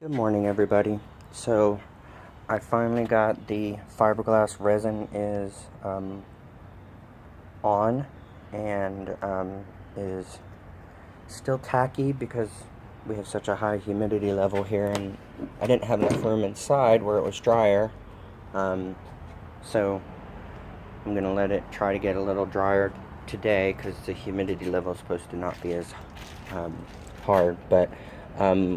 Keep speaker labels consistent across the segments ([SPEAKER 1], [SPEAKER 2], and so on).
[SPEAKER 1] Good morning, everybody. So I finally got the fiberglass resin is on and is still tacky because we have such a high humidity level here, and I didn't have enough room inside where it was drier. So I'm gonna let it try to get a little drier today because the humidity level is supposed to not be as hard. But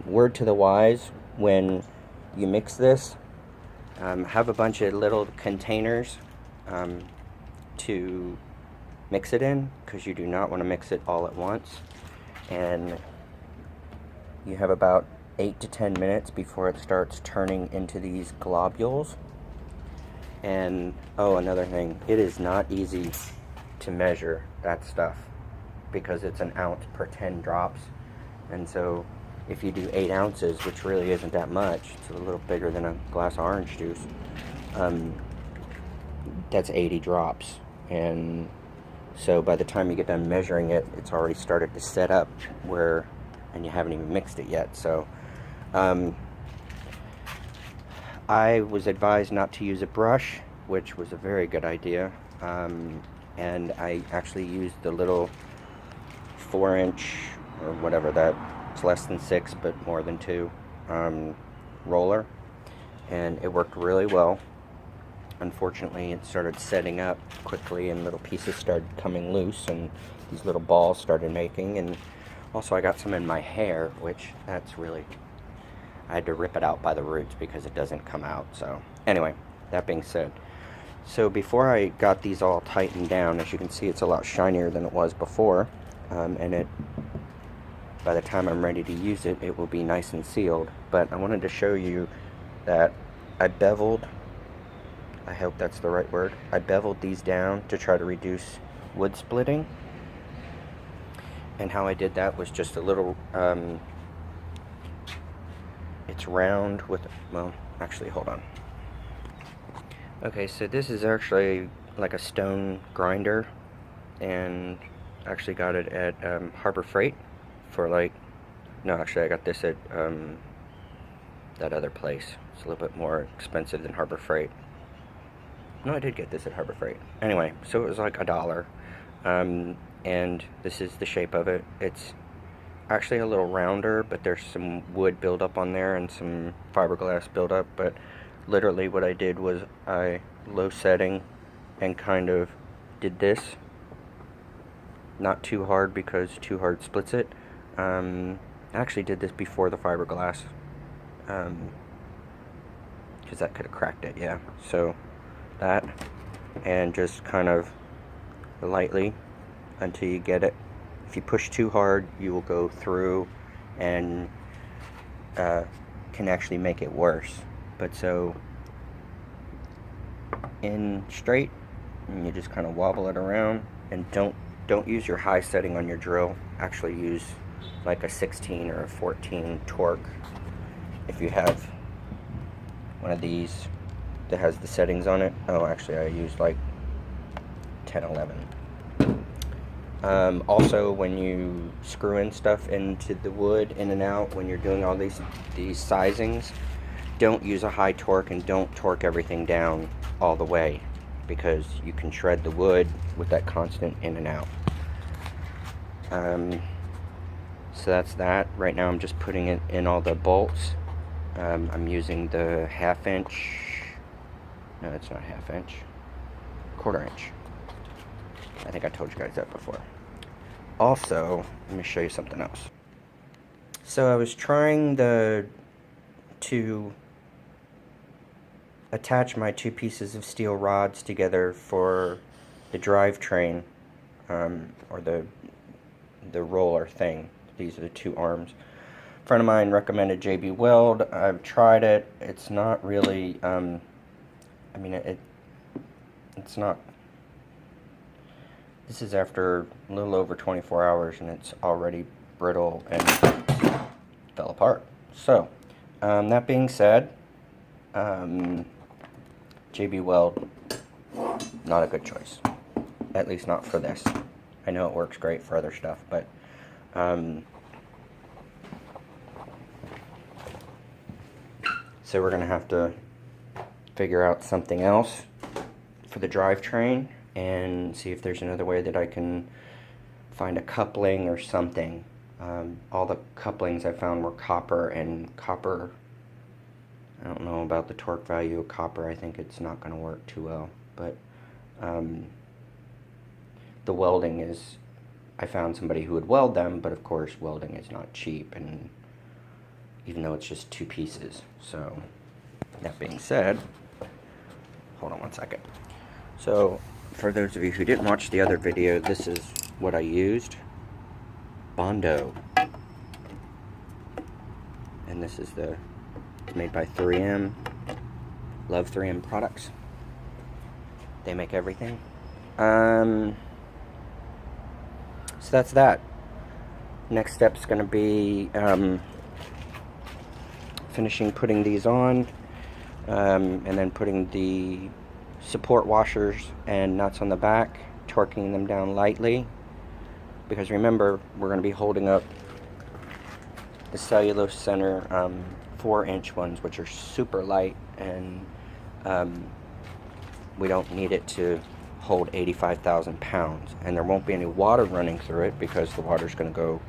[SPEAKER 1] word to the wise, when you mix this, have a bunch of little containers to mix it in, because you do not want to mix it all at once. And you have about 8 to 10 minutes before it starts turning into these globules. And oh, another thing, it is not easy to measure that stuff because it's an ounce per 10 drops. And so if you do 8 ounces, which really isn't that much, it's a little bigger than a glass of orange juice, that's 80 drops. And so by the time you get done measuring it, it's already started to set up and you haven't even mixed it yet. So I was advised not to use a brush, which was a very good idea. And I actually used the little 4-inch or whatever that, it's less than 6 but more than 2 roller, and it worked really well. Unfortunately, it started setting up quickly and little pieces started coming loose and these little balls started making. And also I got some in my hair, which that's really, I had to rip it out by the roots because it doesn't come out. So anyway, that being said, so before I got these all tightened down, as you can see, it's a lot shinier than it was before, and by the time I'm ready to use it, it will be nice and sealed. But I wanted to show you that I beveled, I hope that's the right word, I beveled these down to try to reduce wood splitting. And how I did that was just a little, it's round with, well, actually, hold on. Okay, so this is actually like a stone grinder, and actually got it at Harbor Freight for like, no, actually I got this at that other place. It's a little bit more expensive than Harbor Freight. No, I did get this at Harbor Freight. Anyway, so it was like $1. And this is the shape of it. It's actually a little rounder, but there's some wood buildup on there and some fiberglass buildup. But literally what I did was I low setting and kind of did this. Not too hard because too hard splits it. I actually did this before the fiberglass, because that could have cracked it, yeah. So that, and just kind of lightly until you get it. If you push too hard, you will go through and can actually make it worse. But so in straight, and you just kind of wobble it around, and don't use your high setting on your drill. Actually use like a 16 or a 14 torque. If you have one of these that has the settings on it. Oh, actually I used like 10, 11. Also, when you screw in stuff into the wood, in and out, when you're doing all these sizings, don't use a high torque and don't torque everything down all the way, because you can shred the wood with that constant in and out. So that's that. Right now I'm just putting it in all the bolts. I'm using the 1/2 inch, no, it's not 1/2 inch, 1/4 inch. I think I told you guys that before. Also, let me show you something else. So I was trying to attach my 2 pieces of steel rods together for the drivetrain, or the roller thing. These are the 2 arms. A friend of mine recommended JB Weld. I've tried it. It's not really, I mean, it's not. This is after a little over 24 hours, and it's already brittle and fell apart. So, that being said, JB Weld, not a good choice. At least not for this. I know it works great for other stuff, but So we're gonna have to figure out something else for the drivetrain and see if there's another way that I can find a coupling or something. All the couplings I found were copper, and copper, I don't know about the torque value of copper. I think it's not going to work too well, but the welding is, I found somebody who would weld them, but of course welding is not cheap, and even though it's just 2 pieces. So that being said, hold on one second. So for those of you who didn't watch the other video, this is what I used. Bondo. And this is it's made by 3M. Love 3M products. They make everything. So that's that. Next step's going to be finishing putting these on, and then putting the support washers and nuts on the back, torquing them down lightly, because remember, we're going to be holding up the cellulose center 4-inch ones, which are super light, and we don't need it to hold 85,000 pounds, and there won't be any water running through it because the water's going to go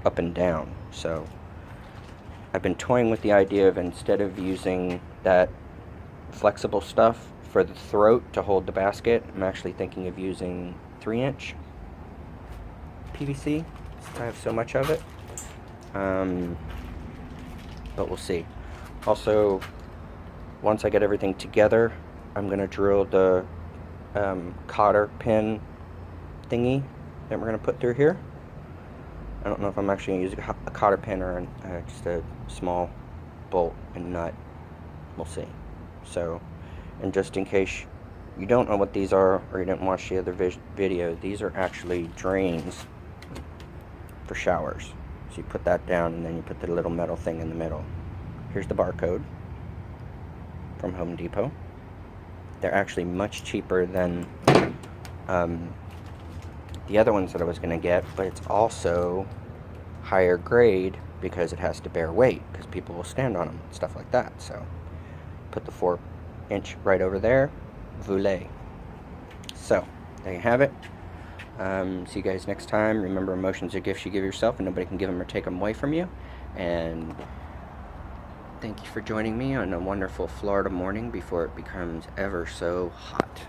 [SPEAKER 1] up and down. So I've been toying with the idea of, instead of using that flexible stuff for the throat to hold the basket, I'm actually thinking of using 3-inch PVC, since I have so much of it. But we'll see. Also, once I get everything together, I'm going to drill the cotter pin thingy that we're going to put through here. I don't know if I'm actually going to use a cotter pin or just a small bolt and nut. We'll see. So, and just in case you don't know what these are, or you didn't watch the other video, these are actually drains for showers. So you put that down, and then you put the little metal thing in the middle. Here's the barcode from Home Depot. They're actually much cheaper than the other ones that I was going to get, but it's also higher grade because it has to bear weight, because people will stand on them, stuff like that. So put the 4-inch right over there. Voulez. So there you have it. See you guys next time. Remember, emotions are gifts you give yourself, and nobody can give them or take them away from you. And thank you for joining me on a wonderful Florida morning before it becomes ever so hot.